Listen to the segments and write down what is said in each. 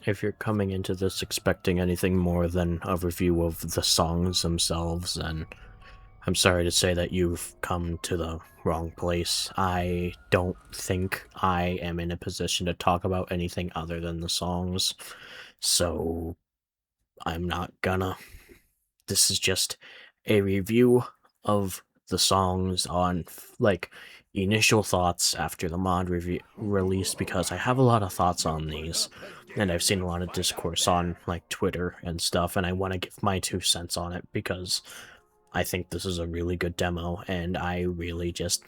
If you're coming into this expecting anything more than a review of the songs themselves, then I'm sorry to say that you've come to the wrong place. I don't think I am in a position to talk about anything other than the songs, so I'm not gonna. This is just a review of the songs on, like, initial thoughts after the mod review release, because I have a lot of thoughts on these, and I've seen a lot of discourse on, like, Twitter and stuff, and I want to give my 2 cents on it, because I think this is a really good demo, and I really just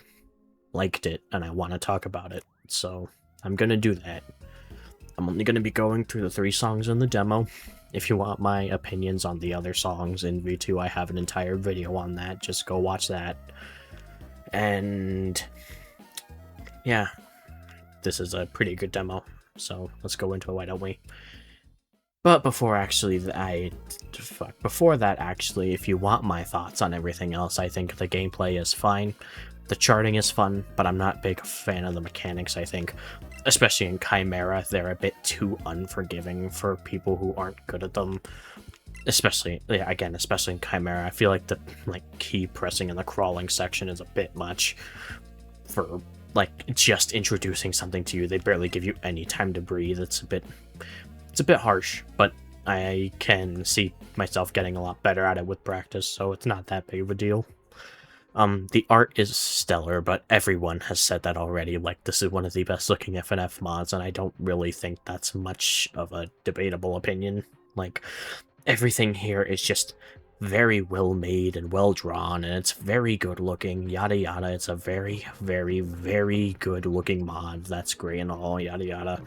liked it, and I want to talk about it, so I'm gonna do that. I'm only gonna be going through the 3 songs in the demo. If you want my opinions on the other songs in V2, I have an entire video on that, just go watch that. And yeah, this is a pretty good demo, so let's go into it, why don't we? But before that, actually, if you want my thoughts on everything else, I think the gameplay is fine. The charting is fun, but I'm not a big fan of the mechanics, I think. Especially in Chimera, they're a bit too unforgiving for people who aren't good at them. Especially in Chimera, I feel like the key pressing in the crawling section is a bit much for, just introducing something to you. They barely give you any time to breathe. It's a bit harsh, but I can see myself getting a lot better at it with practice, so it's not that big of a deal. The art is stellar, but everyone has said that already, this is one of the best looking FNF mods, and I don't really think that's much of a debatable opinion. Everything here is just very well made and well drawn, and it's very good looking, yada yada. It's a very, very, very good looking mod, that's great and all, yada yada.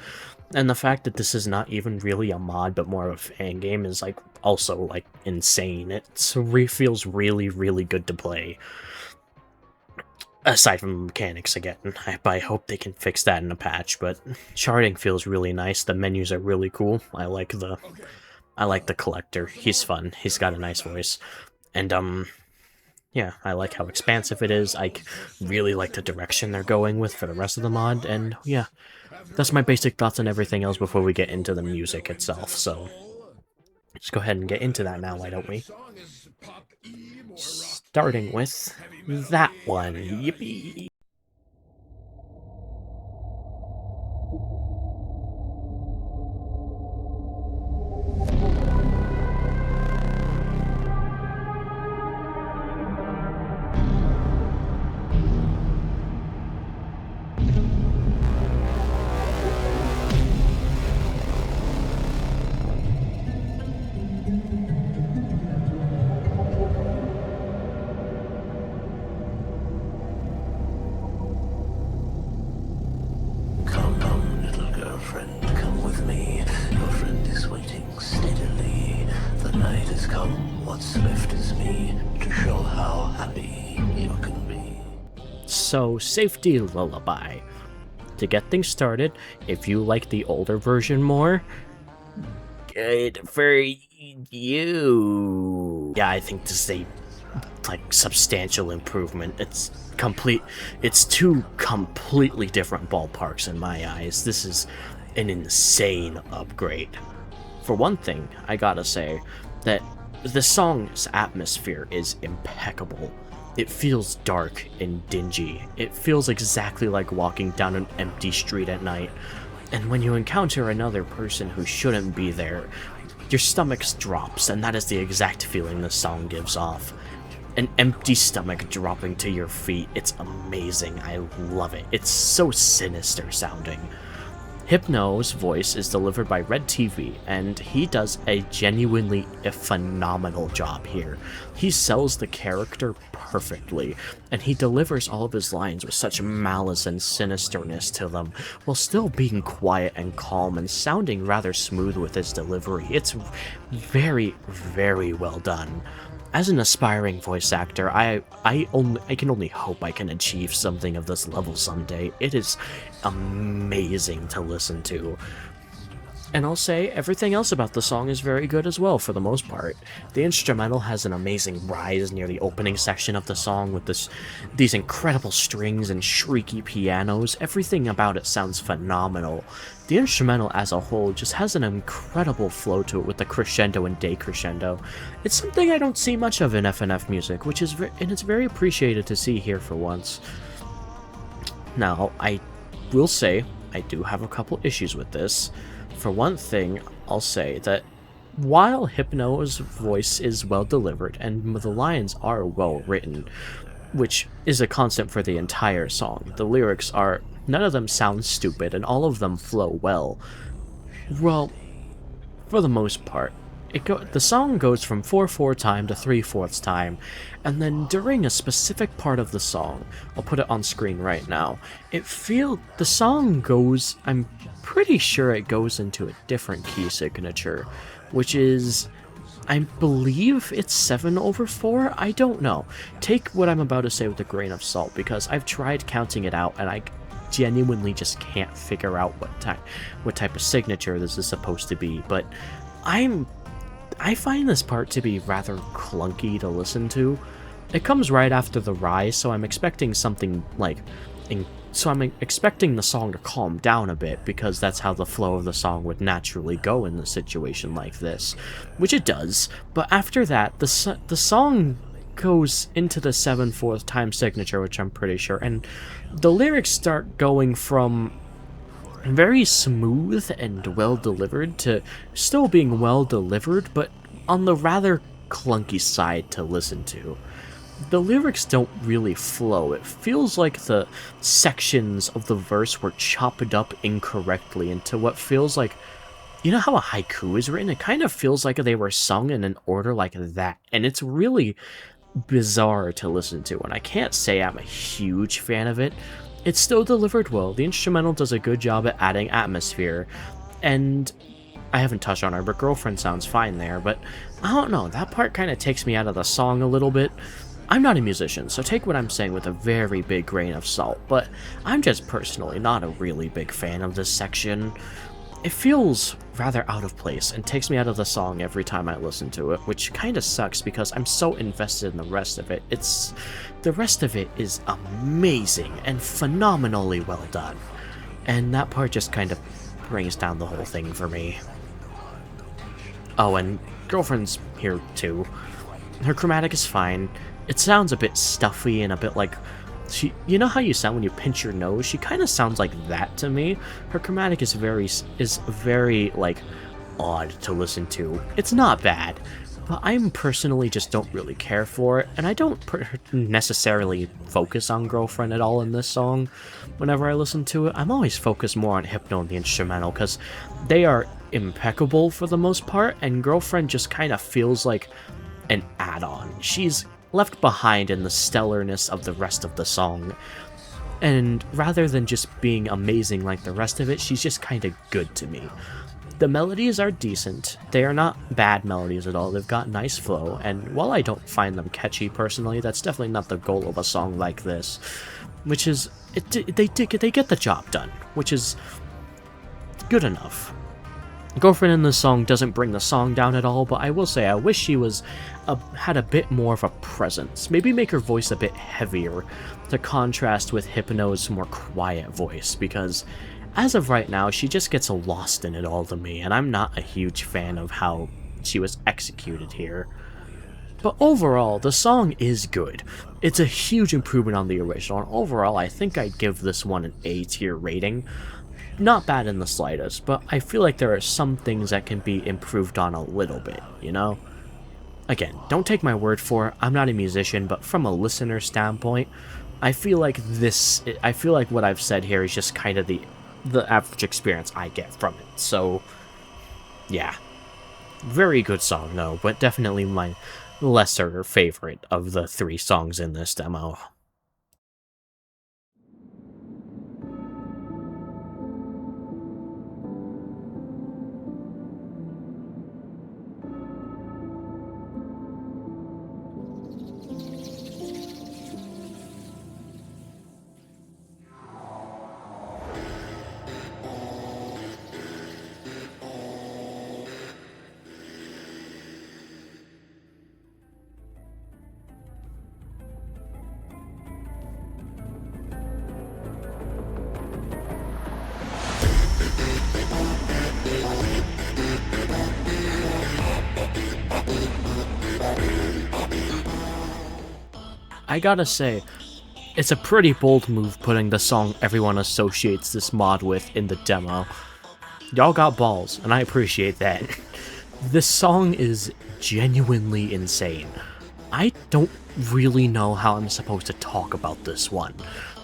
And the fact that this is not even really a mod, but more of a fan game is, also, insane. It feels really, really good to play. Aside from the mechanics again, I hope they can fix that in a patch, but charting feels really nice. The menus are really cool. I like the collector. He's fun. He's got a nice voice. And, yeah, I like how expansive it is. I really like the direction they're going with for the rest of the mod, and yeah, that's my basic thoughts on everything else before we get into the music itself, so let's go ahead and get into that now, why don't we? Starting with that one, yippee! So, Safety Lullaby. To get things started, if you like the older version more, good for you. Yeah, I think this is a substantial improvement. It's two completely different ballparks in my eyes. This is an insane upgrade. For one thing, I gotta say that the song's atmosphere is impeccable. It feels dark and dingy. It feels exactly like walking down an empty street at night. And when you encounter another person who shouldn't be there, your stomach drops, and that is the exact feeling the song gives off. An empty stomach dropping to your feet. It's amazing. I love it. It's so sinister sounding. Hypno's voice is delivered by Red TV, and he does a genuinely phenomenal job here. He sells the character perfectly, and he delivers all of his lines with such malice and sinisterness to them, while still being quiet and calm and sounding rather smooth with his delivery. It's very, very well done. As an aspiring voice actor, I can only hope I can achieve something of this level someday. It is amazing to listen to. And I'll say everything else about the song is very good as well for the most part. The instrumental has an amazing rise near the opening section of the song with these incredible strings and shrieky pianos. Everything about it sounds phenomenal. The instrumental as a whole just has an incredible flow to it with the crescendo and decrescendo. It's something I don't see much of in FNF music, which is and it's very appreciated to see here for once. Now, I will say I do have a couple issues with this. For one thing, I'll say that while Hypno's voice is well delivered and the lines are well written, which is a constant for the entire song, the lyrics are, none of them sound stupid and all of them flow well. Well, for the most part, the song goes from 4/4 time to 3/4 time, and then during a specific part of the song, I'll put it on screen right now, the song goes, I'm pretty sure it goes into a different key signature, which is, I believe it's 7/4, I don't know. Take what I'm about to say with a grain of salt, because I've tried counting it out, and I genuinely just can't figure out what type of signature this is supposed to be, but I find this part to be rather clunky to listen to. It comes right after the rise, so I'm expecting something like... So I'm expecting the song to calm down a bit, because that's how the flow of the song would naturally go in a situation like this. Which it does, but after that, the song goes into the 7/4 time signature, which I'm pretty sure, and the lyrics start going from very smooth and well delivered to still being well delivered, but on the rather clunky side to listen to. The lyrics don't really flow. It feels like the sections of the verse were chopped up incorrectly into what feels like, you know how a haiku is written? It kind of feels like they were sung in an order like that, and it's really bizarre to listen to, and I can't say I'm a huge fan of it. It's still delivered well. The instrumental does a good job at adding atmosphere, and I haven't touched on her, but Girlfriend sounds fine there, but I don't know, that part kind of takes me out of the song a little bit. I'm not a musician, so take what I'm saying with a very big grain of salt, but I'm just personally not a really big fan of this section. It feels rather out of place and takes me out of the song every time I listen to it, which kind of sucks because I'm so invested in the rest of it. The rest of it is amazing and phenomenally well done, and that part just kind of brings down the whole thing for me. Oh, and Girlfriend's here too. Her chromatic is fine. It sounds a bit stuffy and a bit like... you know how you sound when you pinch your nose? She kind of sounds like that to me. Her chromatic is very, like, odd to listen to. It's not bad, but I'm personally just don't really care for it, and I don't necessarily focus on Girlfriend at all in this song. Whenever I listen to it, I'm always focused more on Hypno and the instrumental, because they are impeccable for the most part, and Girlfriend just kind of feels like an add-on. She's left behind in the stellarness of the rest of the song, and rather than just being amazing like the rest of it, she's just kind of good to me. The melodies are decent. They are not bad melodies at all. They've got nice flow, and while I don't find them catchy personally, that's definitely not the goal of a song like this, which is they get the job done, which is good enough. Girlfriend in this song doesn't bring the song down at all, but I will say I wish she had a bit more of a presence. Maybe make her voice a bit heavier to contrast with Hypno's more quiet voice, because as of right now, she just gets lost in it all to me, and I'm not a huge fan of how she was executed here. But overall, the song is good. It's a huge improvement on the original, and overall, I think I'd give this one an A-tier rating. Not bad in the slightest, but I feel like there are some things that can be improved on a little bit, you know? Again, don't take my word for it, I'm not a musician, but from a listener standpoint, I feel like what I've said here is just kind of the average experience I get from it, so yeah. Very good song though, but definitely my lesser favorite of the 3 songs in this demo. I gotta say, it's a pretty bold move putting the song everyone associates this mod with in the demo. Y'all got balls, and I appreciate that. This song is genuinely insane. I don't really know how I'm supposed to talk about this one,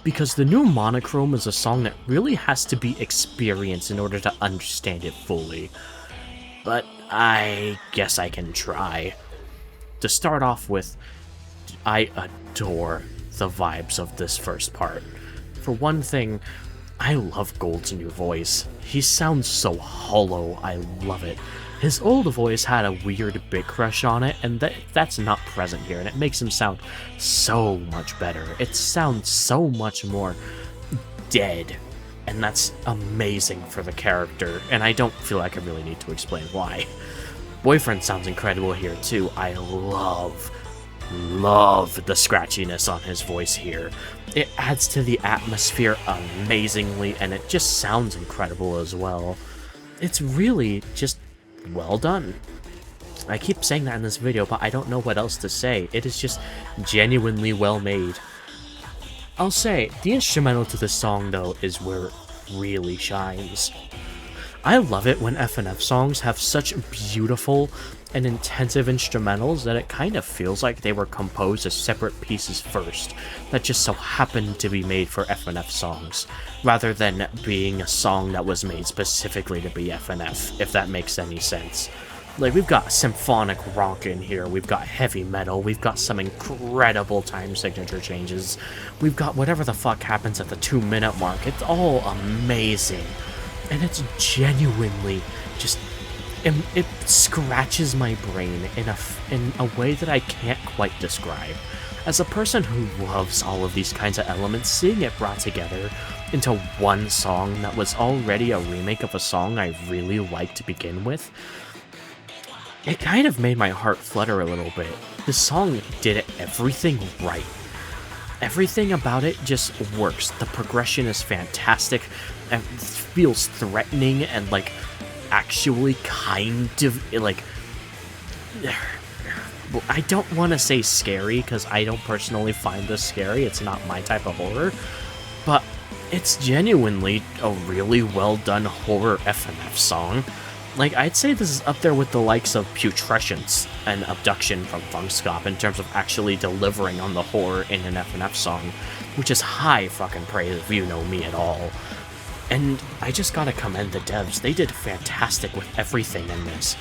because the new Monochrome is a song that really has to be experienced in order to understand it fully. But I guess I can try. To start off with, I adore the vibes of this first part. For one thing, I love Gold's new voice. He sounds so hollow, I love it. His old voice had a weird bit crush on it, and that's not present here, and it makes him sound so much better. It sounds so much more dead, and that's amazing for the character, and I don't feel like I really need to explain why. Boyfriend sounds incredible here too. I love the scratchiness on his voice here. It adds to the atmosphere amazingly, and it just sounds incredible as well. It's really just well done. I keep saying that in this video, but I don't know what else to say. It is just genuinely well made. I'll say, the instrumental to this song though is where it really shines. I love it when FNF songs have such beautiful and intensive instrumentals that it kind of feels like they were composed as separate pieces first, that just so happened to be made for FNF songs, rather than being a song that was made specifically to be FNF, if that makes any sense. Like, we've got symphonic rock in here, we've got heavy metal, we've got some incredible time signature changes, we've got whatever the fuck happens at the 2-minute mark. It's all amazing, and it's genuinely just... it scratches my brain in a way that I can't quite describe. As a person who loves all of these kinds of elements, seeing it brought together into one song that was already a remake of a song I really liked to begin with, it kind of made my heart flutter a little bit. This song did everything right. Everything about it just works. The progression is fantastic, and feels threatening and like actually kind of like, I don't want to say scary because I don't personally find this scary. It's not my type of horror, but it's genuinely a really well done horror FNF song. Like, I'd say this is up there with the likes of Putrescence and Abduction from Funkskop in terms of actually delivering on the horror in an FNF song, which is high fucking praise if you know me at all. And I just gotta commend the devs. They did fantastic with everything in this.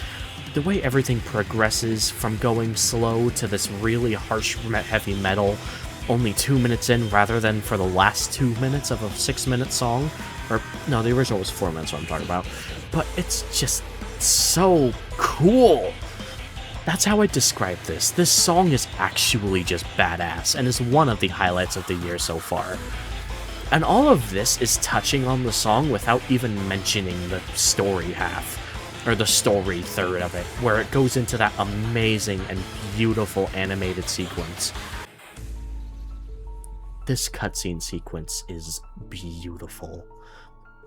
The way everything progresses from going slow to this really harsh heavy metal only 2 minutes in rather than for the last 2 minutes of a 6-minute song. Or, no, the original was 4 minutes, what I'm talking about. But it's just so cool. That's how I describe this. This song is actually just badass and is one of the highlights of the year so far. And all of this is touching on the song without even mentioning the story half, or the story third of it, where it goes into that amazing and beautiful animated sequence. This cutscene sequence is beautiful.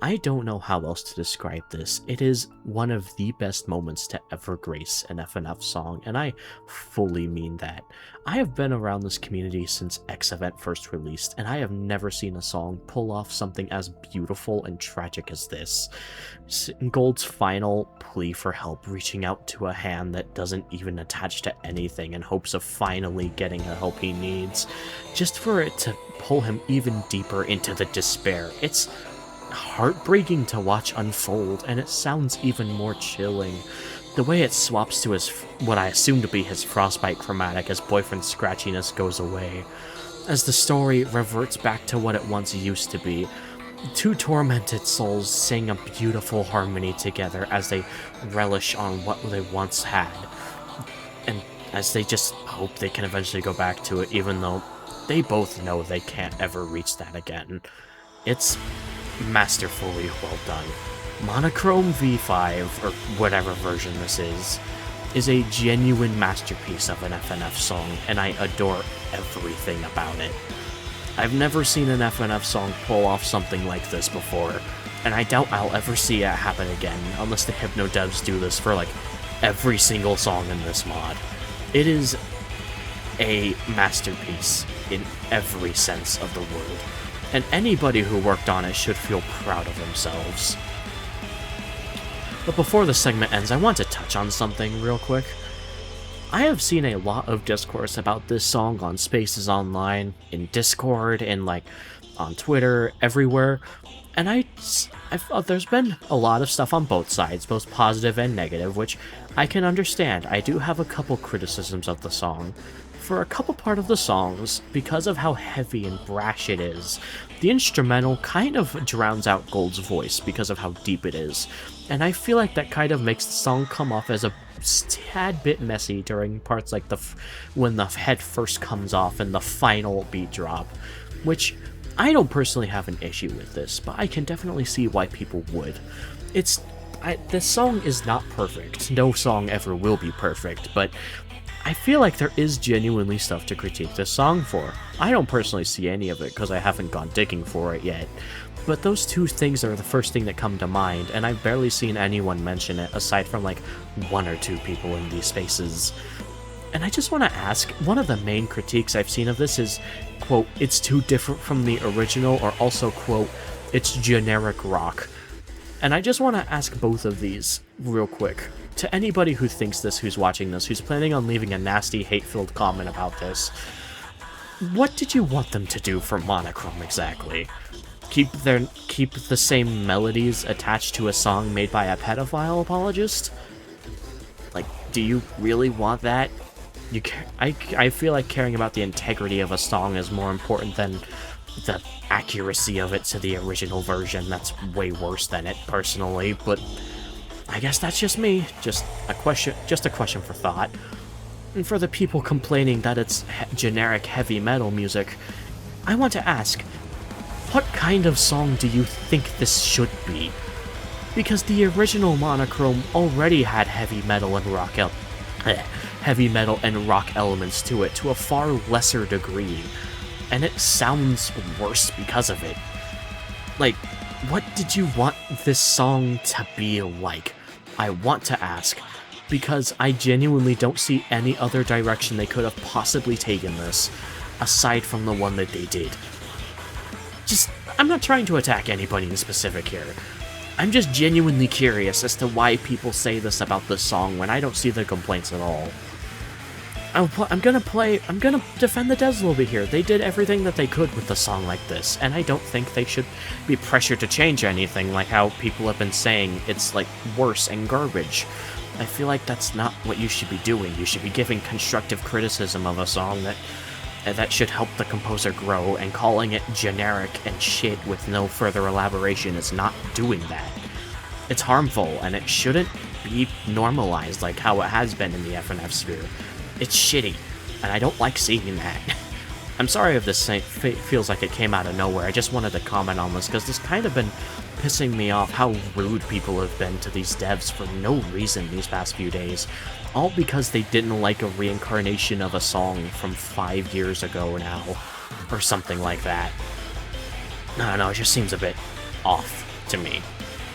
I don't know how else to describe this. It is one of the best moments to ever grace an FNF song, and I fully mean that. I have been around this community since X Event first released, and I have never seen a song pull off something as beautiful and tragic as this. Gold's final plea for help, reaching out to a hand that doesn't even attach to anything in hopes of finally getting the help he needs, just for it to pull him even deeper into the despair. It's heartbreaking to watch unfold, and it sounds even more chilling. The way it swaps to his, what I assume to be his frostbite chromatic as Boyfriend's scratchiness goes away. As the story reverts back to what it once used to be, two tormented souls sing a beautiful harmony together as they relish on what they once had, and as they just hope they can eventually go back to it, even though they both know they can't ever reach that again. It's masterfully well done. Monochrome V5, or whatever version this is a genuine masterpiece of an FNF song, and I adore everything about it. I've never seen an FNF song pull off something like this before, and I doubt I'll ever see it happen again, unless the Hypno devs do this for like every single song in this mod. It is a masterpiece. in every sense of the word, and anybody who worked on it should feel proud of themselves. But before the segment ends, I want to touch on something real quick. I have seen a lot of discourse about this song on Spaces Online, in Discord, and on Twitter, everywhere, and there's been a lot of stuff on both sides, both positive and negative, which I can understand. I do have a couple criticisms of the song. For a couple part of the songs, because of how heavy and brash it is, the instrumental kind of drowns out Gold's voice because of how deep it is, and I feel like that kind of makes the song come off as a tad bit messy during parts like when the head first comes off and the final beat drop, which I don't personally have an issue with this, but I can definitely see why people would. This song is not perfect. No song ever will be perfect, but I feel like there is genuinely stuff to critique this song for. I don't personally see any of it because I haven't gone digging for it yet, but those two things are the first thing that come to mind, and I've barely seen anyone mention it aside from one or two people in these spaces. And I just want to ask, one of the main critiques I've seen of this is, quote, it's too different from the original, or also, quote, it's generic rock. And I just want to ask both of these real quick. To anybody who thinks this, who's watching this, who's planning on leaving a nasty, hate-filled comment about this, what did you want them to do for Monochrome exactly? Keep the same melodies attached to a song made by a pedophile apologist? Do you really want that? I feel like caring about the integrity of a song is more important than the accuracy of it to the original version. That's way worse than it, personally, but I guess that's just me. Just a question for thought. And for the people complaining that it's generic heavy metal music, I want to ask, what kind of song do you think this should be? Because the original Monochrome already had heavy metal and rock elements to it to a far lesser degree, and it sounds worse because of it. What did you want this song to be like? I want to ask, because I genuinely don't see any other direction they could have possibly taken this, aside from the one that they did. I'm not trying to attack anybody in specific here. I'm just genuinely curious as to why people say this about this song when I don't see the complaints at all. I'm gonna defend the devs a little bit here. They did everything that they could with a song like this, and I don't think they should be pressured to change anything like how people have been saying it's worse and garbage. I feel like that's not what you should be doing. You should be giving constructive criticism of a song that should help the composer grow, and calling it generic and shit with no further elaboration is not doing that. It's harmful, and it shouldn't be normalized like how it has been in the FNF sphere. It's shitty, and I don't like seeing that. I'm sorry if this feels like it came out of nowhere. I just wanted to comment on this, because this kind of been pissing me off how rude people have been to these devs for no reason these past few days. All because they didn't like a reincarnation of a song from 5 years ago now, or something like that. I don't know, it just seems a bit off to me.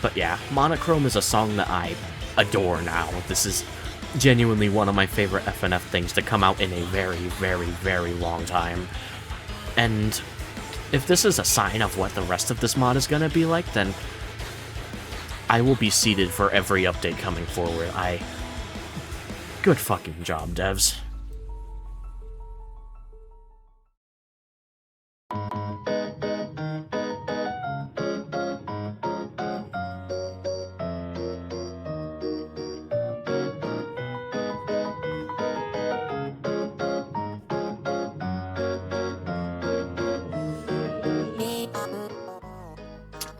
But yeah, Monochrome is a song that I adore now. This is genuinely one of my favorite FNF things to come out in a very, very, very long time. And if this is a sign of what the rest of this mod is gonna be like, then I will be seated for every update coming forward. Good fucking job, devs.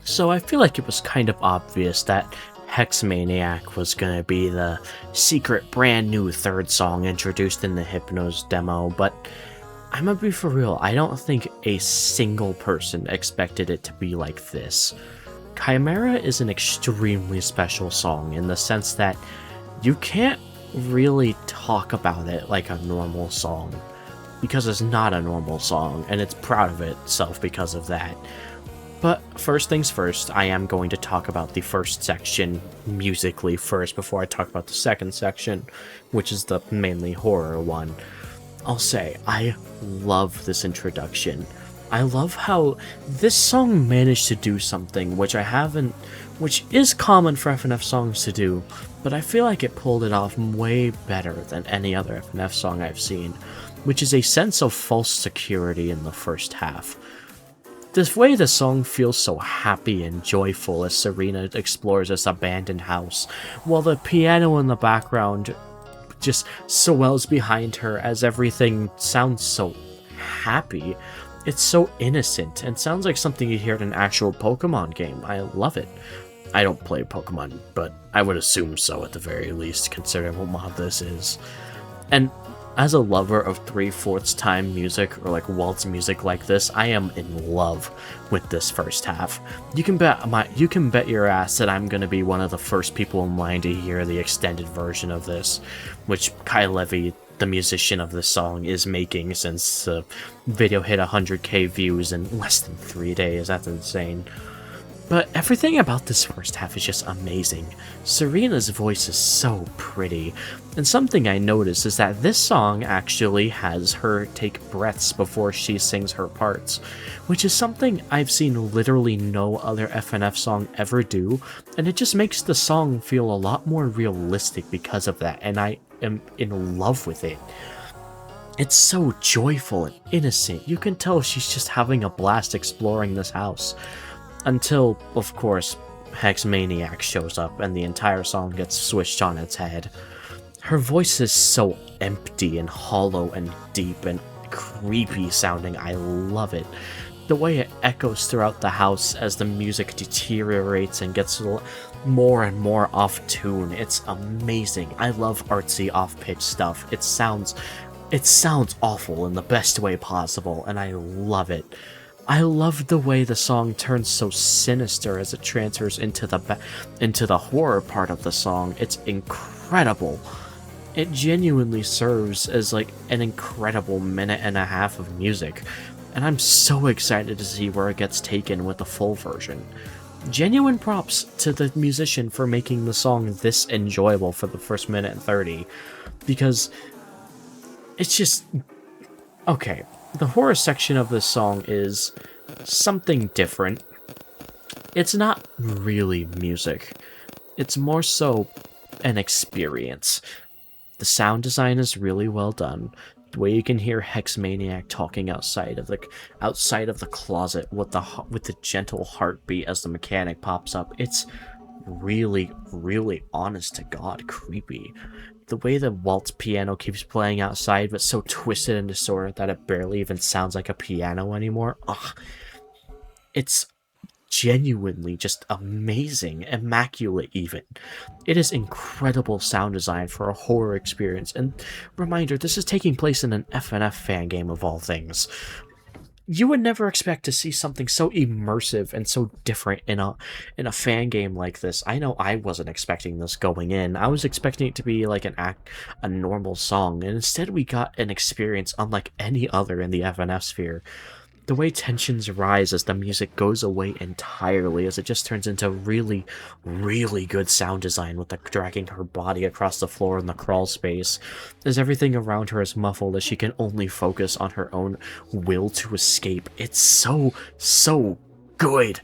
So I feel like it was kind of obvious that Hexmaniac was gonna be the secret brand new third song introduced in the Hypno's demo, but I'm gonna be for real, I don't think a single person expected it to be like this. Chimera is an extremely special song in the sense that you can't really talk about it like a normal song, because it's not a normal song, and it's proud of itself because of that. But first things first, I am going to talk about the first section musically first before I talk about the second section, which is the mainly horror one. I'll say, I love this introduction. I love how this song managed to do something which I haven't, which is common for FNF songs to do, but I feel like it pulled it off way better than any other FNF song I've seen, which is a sense of false security in the first half. The way the song feels so happy and joyful as Serena explores this abandoned house, while the piano in the background just swells behind her as everything sounds so happy. It's so innocent and sounds like something you'd hear in an actual Pokemon game. I love it. I don't play Pokemon, but I would assume so at the very least, considering what mod this is. And as a lover of 3/4 time music, or like waltz music like this, I am in love with this first half. You can bet your ass that I'm gonna be one of the first people in line to hear the extended version of this, which Kai Levy, the musician of this song, is making since the video hit 100k views in less than 3 days. That's insane. But everything about this first half is just amazing. Serena's voice is so pretty, and something I noticed is that this song actually has her take breaths before she sings her parts, which is something I've seen literally no other FNF song ever do, and it just makes the song feel a lot more realistic because of that, and I am in love with it. It's so joyful and innocent. You can tell she's just having a blast exploring this house. Until, of course, Hex Maniac shows up and the entire song gets switched on its head. Her voice is so empty and hollow and deep and creepy sounding. I love it. The way it echoes throughout the house as the music deteriorates and gets more and more off tune. It's amazing. I love artsy off-pitch stuff. It sounds awful in the best way possible, and I love it. I love the way the song turns so sinister as it transfers into the horror part of the song. It's incredible. It genuinely serves as like an incredible minute and a half of music, and I'm so excited to see where it gets taken with the full version. Genuine props to the musician for making the song this enjoyable for the first minute and 30, because it's just... Okay, the horror section of this song is something different. It's not really music. It's more so an experience. The sound design is really well done. The way you can hear Hex Maniac talking outside of the closet with the gentle heartbeat as the mechanic pops up. It's really, really honest to God creepy. The way the waltz piano keeps playing outside, but so twisted and distorted that it barely even sounds like a piano anymore. Ugh. It's genuinely just amazing, immaculate even. It is incredible sound design for a horror experience, and reminder, this is taking place in an FNF fan game of all things. You would never expect to see something so immersive and so different in a fan game like this. I know I wasn't expecting this going in. I was expecting it to be like a normal song, and instead we got an experience unlike any other in the FNF sphere. The way tensions rise as the music goes away entirely, as it just turns into really, really good sound design with the dragging her body across the floor in the crawl space, as everything around her is muffled as she can only focus on her own will to escape. It's so, so good.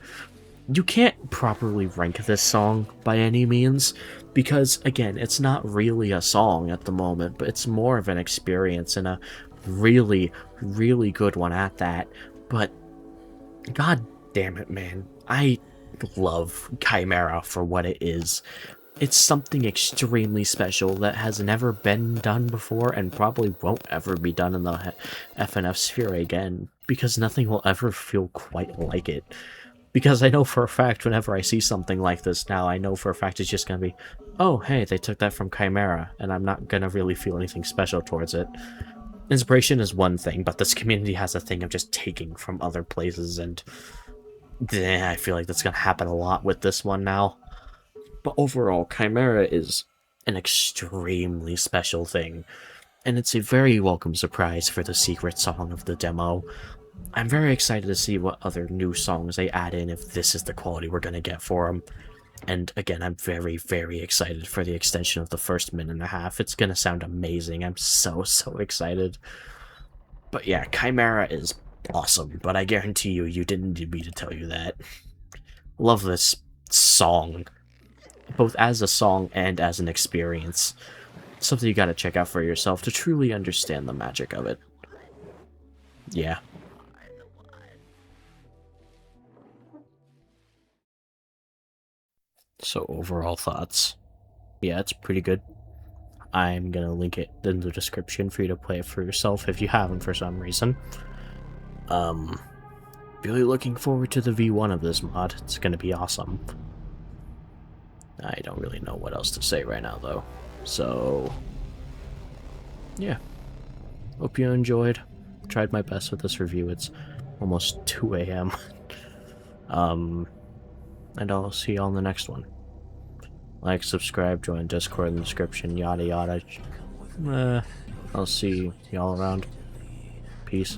You can't properly rank this song by any means, because, again, it's not really a song at the moment, but it's more of an experience, and a really, really good one at that. But, god damn it, man, I love Chimera for what it is. It's something extremely special that has never been done before and probably won't ever be done in the FNF sphere again, because nothing will ever feel quite like it. Because I know for a fact whenever I see something like this now, I know for a fact it's just gonna be, oh hey, they took that from Chimera, and I'm not gonna really feel anything special towards it. Inspiration is one thing, but this community has a thing of just taking from other places, and I feel like that's gonna happen a lot with this one now. But overall, Chimera is an extremely special thing, and it's a very welcome surprise for the secret song of the demo. I'm very excited to see what other new songs they add in if this is the quality we're gonna get for them. And again, I'm very, very excited for the extension of the first minute and a half. It's gonna sound amazing. I'm so, so excited. But yeah, Chimera is awesome, but I guarantee you, you didn't need me to tell you that. Love this song, both as a song and as an experience. Something you gotta check out for yourself to truly understand the magic of it. Yeah. So overall thoughts. Yeah, it's pretty good. I'm gonna link it in the description for you to play it for yourself if you haven't for some reason. Really looking forward to the V1 of this mod. It's gonna be awesome. I don't really know what else to say right now though. So yeah. Hope you enjoyed. Tried my best with this review. It's almost 2 a.m. And I'll see y'all in the next one. Like, subscribe, join Discord in the description, yada yada. I'll see y'all around. Peace.